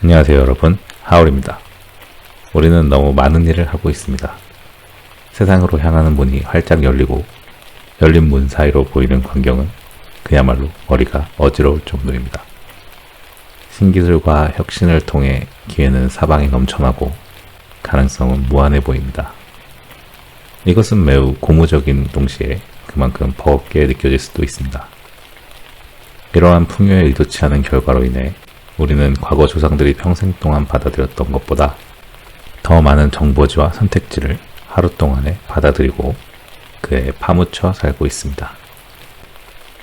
안녕하세요 여러분, 하울입니다. 우리는 너무 많은 일을 하고 있습니다. 세상으로 향하는 문이 활짝 열리고 열린 문 사이로 보이는 광경은 그야말로 머리가 어지러울 정도입니다. 신기술과 혁신을 통해 기회는 사방에 넘쳐나고 가능성은 무한해 보입니다. 이것은 매우 고무적인 동시에 그만큼 버겁게 느껴질 수도 있습니다. 이러한 풍요에 의도치 않은 결과로 인해 우리는 과거 조상들이 평생 동안 받아들였던 것보다 더 많은 정보지와 선택지를 하루 동안에 받아들이고 그에 파묻혀 살고 있습니다.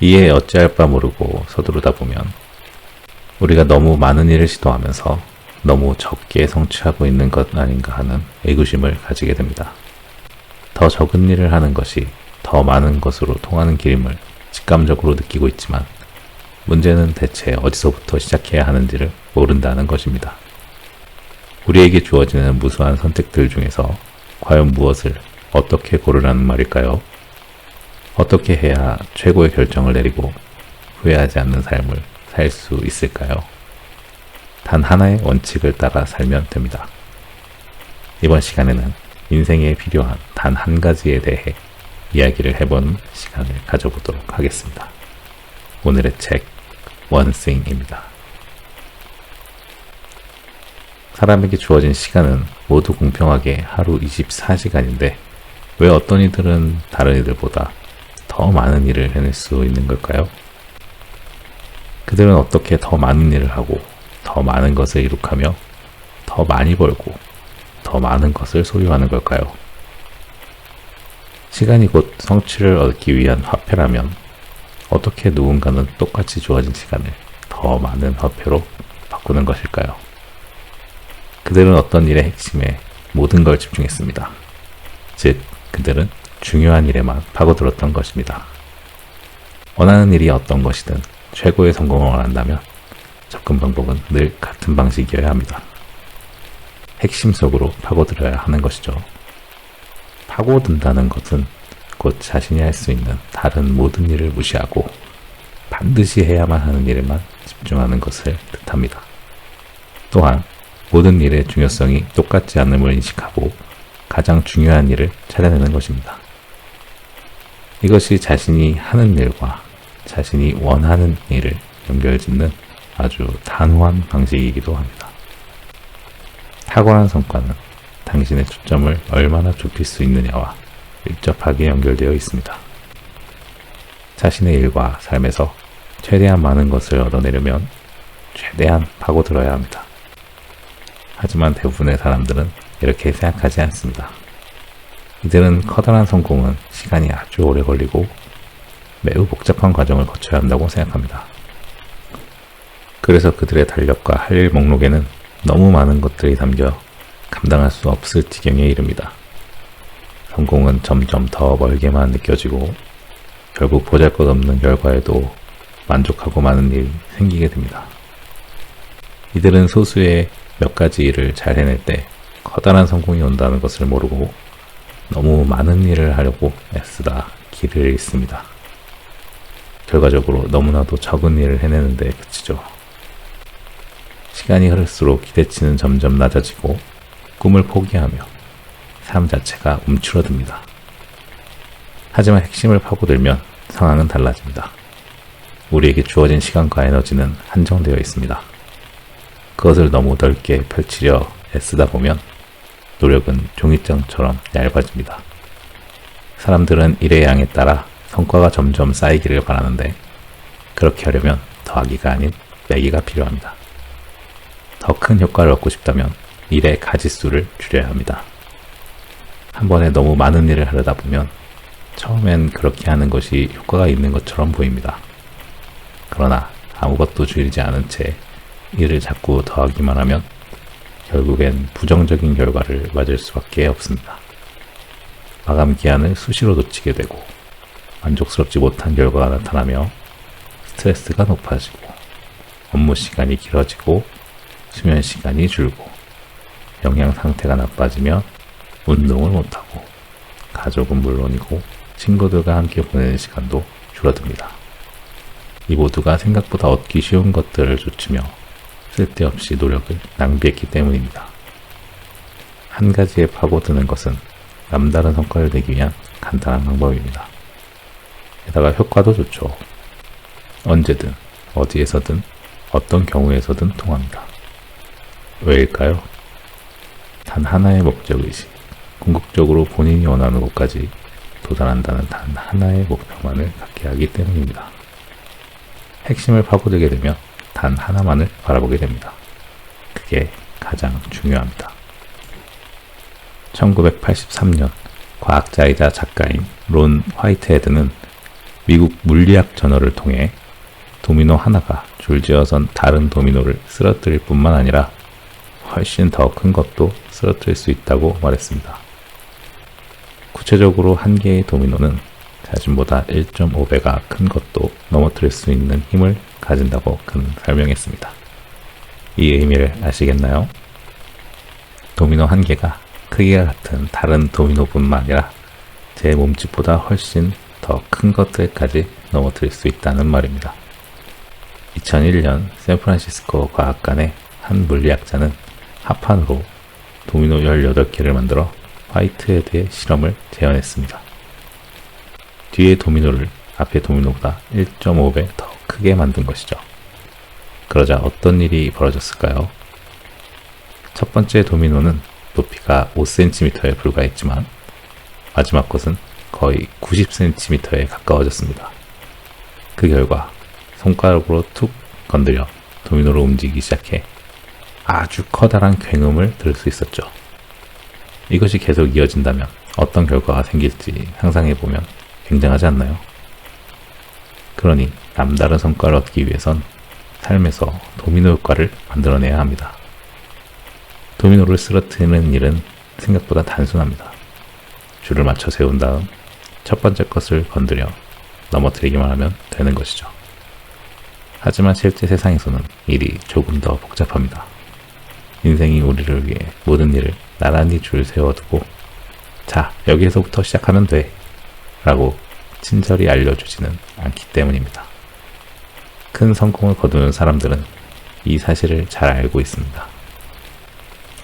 이에 어찌할 바 모르고 서두르다 보면 우리가 너무 많은 일을 시도하면서 너무 적게 성취하고 있는 것 아닌가 하는 의구심을 가지게 됩니다. 더 적은 일을 하는 것이 더 많은 것으로 통하는 길임을 직감적으로 느끼고 있지만 문제는 대체 어디서부터 시작해야 하는지를 모른다는 것입니다. 우리에게 주어지는 무수한 선택들 중에서 과연 무엇을 어떻게 고르라는 말일까요? 어떻게 해야 최고의 결정을 내리고 후회하지 않는 삶을 살 수 있을까요? 단 하나의 원칙을 따라 살면 됩니다. 이번 시간에는 인생에 필요한 단 한 가지에 대해 이야기를 해보는 시간을 가져보도록 하겠습니다. 오늘의 책 One Thing입니다. 사람에게 주어진 시간은 모두 공평하게 하루 24시간인데 왜 어떤 이들은 다른 이들보다 더 많은 일을 해낼 수 있는 걸까요? 그들은 어떻게 더 많은 일을 하고 더 많은 것을 이룩하며 더 많이 벌고 더 많은 것을 소유하는 걸까요? 시간이 곧 성취를 얻기 위한 화폐라면 어떻게 누군가는 똑같이 주어진 시간을 더 많은 화폐로 바꾸는 것일까요? 그들은 어떤 일의 핵심에 모든 걸 집중했습니다. 즉, 그들은 중요한 일에만 파고들었던 것입니다. 원하는 일이 어떤 것이든 최고의 성공을 원한다면 접근 방법은 늘 같은 방식이어야 합니다. 핵심 속으로 파고들어야 하는 것이죠. 파고든다는 것은 곧 자신이 할 수 있는 다른 모든 일을 무시하고 반드시 해야만 하는 일에만 집중하는 것을 뜻합니다. 또한 모든 일의 중요성이 똑같지 않음을 인식하고 가장 중요한 일을 찾아내는 것입니다. 이것이 자신이 하는 일과 자신이 원하는 일을 연결짓는 아주 단호한 방식이기도 합니다. 탁월한 성과는 당신의 초점을 얼마나 좁힐 수 있느냐와 밀접하게 연결되어 있습니다. 자신의 일과 삶에서 최대한 많은 것을 얻어내려면 최대한 파고들어야 합니다. 하지만 대부분의 사람들은 이렇게 생각하지 않습니다. 이들은 커다란 성공은 시간이 아주 오래 걸리고 매우 복잡한 과정을 거쳐야 한다고 생각합니다. 그래서 그들의 달력과 할 일 목록에는 너무 많은 것들이 담겨 감당할 수 없을 지경에 이릅니다. 성공은 점점 더 멀게만 느껴지고 결국 보잘것없는 결과에도 만족하고 많은 일이 생기게 됩니다. 이들은 소수의 몇 가지 일을 잘 해낼 때 커다란 성공이 온다는 것을 모르고 너무 많은 일을 하려고 애쓰다 길을 잃습니다. 결과적으로 너무나도 적은 일을 해내는 데 그치죠. 시간이 흐를수록 기대치는 점점 낮아지고 꿈을 포기하며 삶 자체가 움츠러듭니다. 하지만 핵심을 파고들면 상황은 달라집니다. 우리에게 주어진 시간과 에너지는 한정되어 있습니다. 그것을 너무 넓게 펼치려 애쓰다 보면 노력은 종이장처럼 얇아집니다. 사람들은 일의 양에 따라 성과가 점점 쌓이기를 바라는데 그렇게 하려면 더하기가 아닌 빼기가 필요합니다. 더 큰 효과를 얻고 싶다면 일의 가지수를 줄여야 합니다. 한 번에 너무 많은 일을 하려다 보면 처음엔 그렇게 하는 것이 효과가 있는 것처럼 보입니다. 그러나 아무것도 줄이지 않은 채 일을 자꾸 더하기만 하면 결국엔 부정적인 결과를 맞을 수밖에 없습니다. 마감 기한을 수시로 놓치게 되고 만족스럽지 못한 결과가 나타나며 스트레스가 높아지고 업무 시간이 길어지고 수면 시간이 줄고 영양 상태가 나빠지며 운동을 못하고 가족은 물론이고 친구들과 함께 보내는 시간도 줄어듭니다. 이 모두가 생각보다 얻기 쉬운 것들을 좇으며 쓸데없이 노력을 낭비했기 때문입니다. 한 가지에 파고드는 것은 남다른 성과를 내기 위한 간단한 방법입니다. 게다가 효과도 좋죠. 언제든, 어디에서든, 어떤 경우에서든 통합니다. 왜일까요? 단 하나의 목적의식, 궁극적으로 본인이 원하는 곳까지 도달한다는 단 하나의 목표만을 갖게 하기 때문입니다. 핵심을 파고들게 되면 단 하나만을 바라보게 됩니다. 그게 가장 중요합니다. 1983년 과학자이자 작가인 론 화이트헤드는 미국 물리학 저널을 통해 도미노 하나가 줄지어선 다른 도미노를 쓰러뜨릴 뿐만 아니라 훨씬 더 큰 것도 쓰러뜨릴 수 있다고 말했습니다. 구체적으로 한 개의 도미노는 자신보다 1.5배가 큰 것도 넘어뜨릴 수 있는 힘을 가진다고 그는 설명했습니다. 이 의미를 아시겠나요? 도미노 한 개가 크기가 같은 다른 도미노뿐만 아니라 제 몸집보다 훨씬 더 큰 것들까지 넘어뜨릴 수 있다는 말입니다. 2001년 샌프란시스코 과학관의 한 물리학자는 합판으로 도미노 18개를 만들어 화이트헤드의 실험을 재현했습니다. 뒤의 도미노를 앞의 도미노보다 1.5배 더 크게 만든 것이죠. 그러자 어떤 일이 벌어졌을까요? 첫 번째 도미노는 높이가 5cm에 불과했지만 마지막 것은 거의 90cm에 가까워졌습니다. 그 결과 손가락으로 툭 건드려 도미노를 움직이기 시작해 아주 커다란 굉음을 들을 수 있었죠. 이것이 계속 이어진다면 어떤 결과가 생길지 상상해보면 굉장하지 않나요? 그러니 남다른 성과를 얻기 위해선 삶에서 도미노 효과를 만들어내야 합니다. 도미노를 쓰러뜨리는 일은 생각보다 단순합니다. 줄을 맞춰 세운 다음 첫 번째 것을 건드려 넘어뜨리기만 하면 되는 것이죠. 하지만 실제 세상에서는 일이 조금 더 복잡합니다. 인생이 우리를 위해 모든 일을 나란히 줄 세워두고 자, 여기에서부터 시작하면 돼 라고 친절히 알려주지는 않기 때문입니다. 큰 성공을 거두는 사람들은 이 사실을 잘 알고 있습니다.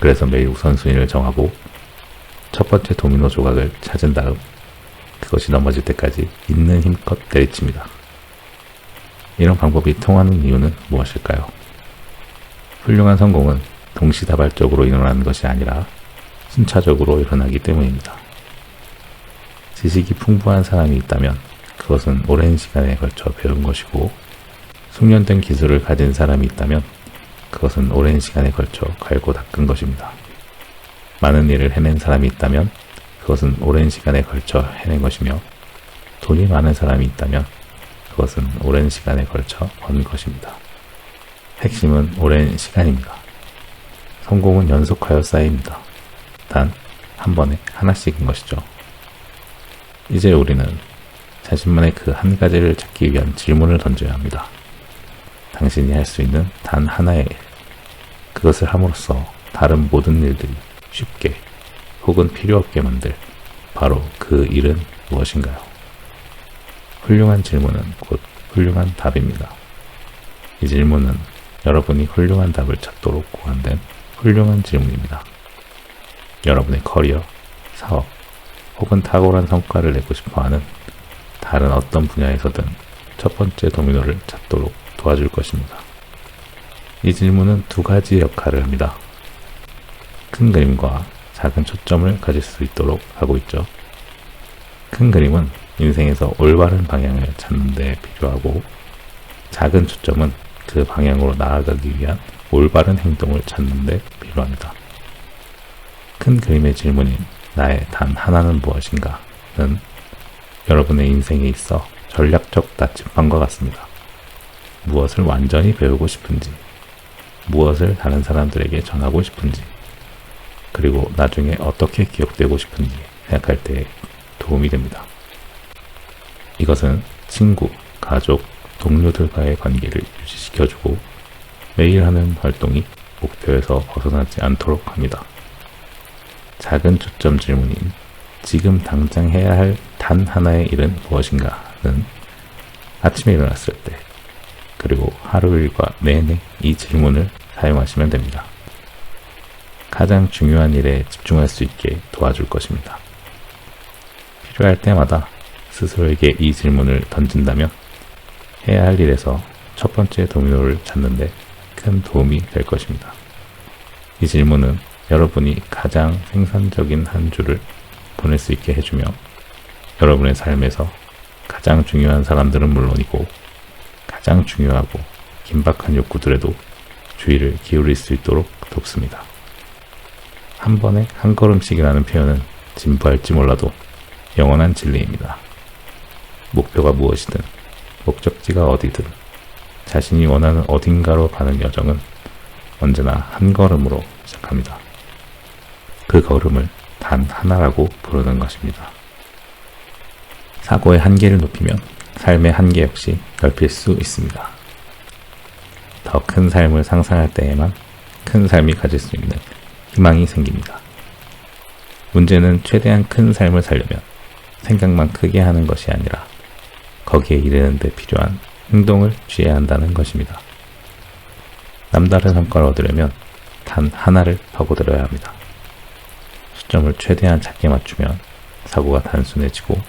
그래서 매일 우선순위를 정하고 첫 번째 도미노 조각을 찾은 다음 그것이 넘어질 때까지 있는 힘껏 내리칩니다. 이런 방법이 통하는 이유는 무엇일까요? 훌륭한 성공은 동시다발적으로 일어나는 것이 아니라 순차적으로 일어나기 때문입니다. 지식이 풍부한 사람이 있다면 그것은 오랜 시간에 걸쳐 배운 것이고 숙련된 기술을 가진 사람이 있다면 그것은 오랜 시간에 걸쳐 갈고 닦은 것입니다. 많은 일을 해낸 사람이 있다면 그것은 오랜 시간에 걸쳐 해낸 것이며 돈이 많은 사람이 있다면 그것은 오랜 시간에 걸쳐 번 것입니다. 핵심은 오랜 시간입니다. 성공은 연속하여 쌓입니다. 단 한 번에 하나씩인 것이죠. 이제 우리는 자신만의 그 한 가지를 찾기 위한 질문을 던져야 합니다. 당신이 할 수 있는 단 하나의 일, 그것을 함으로써 다른 모든 일들이 쉽게 혹은 필요 없게 만들 바로 그 일은 무엇인가요? 훌륭한 질문은 곧 훌륭한 답입니다. 이 질문은 여러분이 훌륭한 답을 찾도록 고안된 훌륭한 질문입니다. 여러분의 커리어, 사업, 혹은 탁월한 성과를 내고 싶어하는 다른 어떤 분야에서든 첫 번째 도미노를 찾도록 도와줄 것입니다. 이 질문은 두 가지 역할을 합니다. 큰 그림과 작은 초점을 가질 수 있도록 하고 있죠. 큰 그림은 인생에서 올바른 방향을 찾는 데 필요하고 작은 초점은 그 방향으로 나아가기 위한 올바른 행동을 찾는 데 필요합니다. 큰 그림의 질문인 나의 단 하나는 무엇인가는 여러분의 인생에 있어 전략적 나침반과 같습니다. 무엇을 완전히 배우고 싶은지, 무엇을 다른 사람들에게 전하고 싶은지, 그리고 나중에 어떻게 기억되고 싶은지 생각할 때 도움이 됩니다. 이것은 친구, 가족, 동료들과의 관계를 유지시켜주고 매일 하는 활동이 목표에서 벗어나지 않도록 합니다. 작은 초점 질문인 지금 당장 해야 할 단 하나의 일은 무엇인가는 아침에 일어났을 때 그리고 하루 일과 내내 이 질문을 사용하시면 됩니다. 가장 중요한 일에 집중할 수 있게 도와줄 것입니다. 필요할 때마다 스스로에게 이 질문을 던진다면 해야 할 일에서 첫 번째 도미노를 찾는데 큰 도움이 될 것입니다. 이 질문은 여러분이 가장 생산적인 한 주를 보낼 수 있게 해주며 여러분의 삶에서 가장 중요한 사람들은 물론이고 가장 중요하고 긴박한 욕구들에도 주의를 기울일 수 있도록 돕습니다. 한 번에 한 걸음씩이라는 표현은 진부할지 몰라도 영원한 진리입니다. 목표가 무엇이든 목적지가 어디든 자신이 원하는 어딘가로 가는 여정은 언제나 한 걸음으로 시작합니다. 그 걸음을 단 하나라고 부르는 것입니다. 사고의 한계를 높이면 삶의 한계 역시 넓힐 수 있습니다. 더 큰 삶을 상상할 때에만 큰 삶이 가질 수 있는 희망이 생깁니다. 문제는 최대한 큰 삶을 살려면 생각만 크게 하는 것이 아니라 거기에 이르는 데 필요한 행동을 취해야 한다는 것입니다. 남다른 성과를 얻으려면 단 하나를 파고들어야 합니다. 시점을 최대한 작게 맞추면 사고가 단순해지고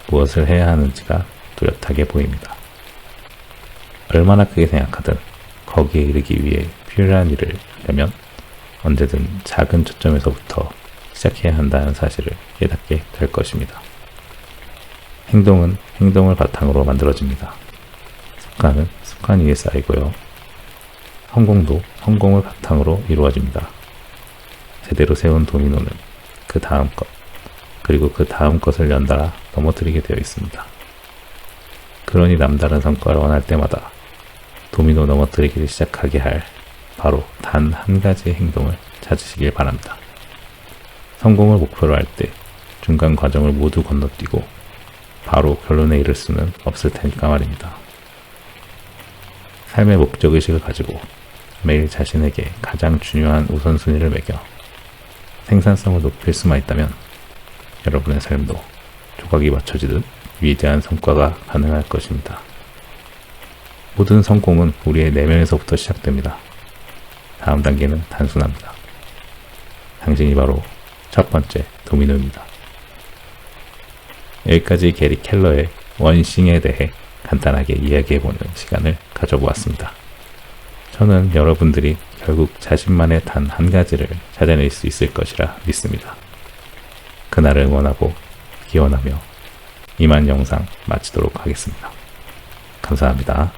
무엇을 해야 하는지가 뚜렷하게 보입니다. 얼마나 크게 생각하든 거기에 이르기 위해 필요한 일을 하려면 언제든 작은 초점에서부터 시작해야 한다는 사실을 깨닫게 될 것입니다. 행동은 행동을 바탕으로 만들어집니다. 습관은 습관 위에 쌓이고요. 성공도 성공을 바탕으로 이루어집니다. 제대로 세운 도미노는 그 다음 것, 그리고 그 다음 것을 연달아 넘어뜨리게 되어 있습니다. 그러니 남다른 성과를 원할 때마다 도미노 넘어뜨리기를 시작하게 할 바로 단 한 가지의 행동을 찾으시길 바랍니다. 성공을 목표로 할 때 중간 과정을 모두 건너뛰고 바로 결론에 이를 수는 없을 테니까 말입니다. 삶의 목적의식을 가지고 매일 자신에게 가장 중요한 우선순위를 매겨 생산성을 높일 수만 있다면 여러분의 삶도 조각이 맞춰지듯 위대한 성과가 가능할 것입니다. 모든 성공은 우리의 내면에서부터 시작됩니다. 다음 단계는 단순합니다. 당신이 바로 첫 번째 도미노입니다. 여기까지 게리 켈러의 원싱에 대해 간단하게 이야기해보는 시간을 가져보았습니다. 저는 여러분들이 결국 자신만의 단 한 가지를 찾아낼 수 있을 것이라 믿습니다. 그날을 응원하고 기원하며 이만 영상 마치도록 하겠습니다. 감사합니다.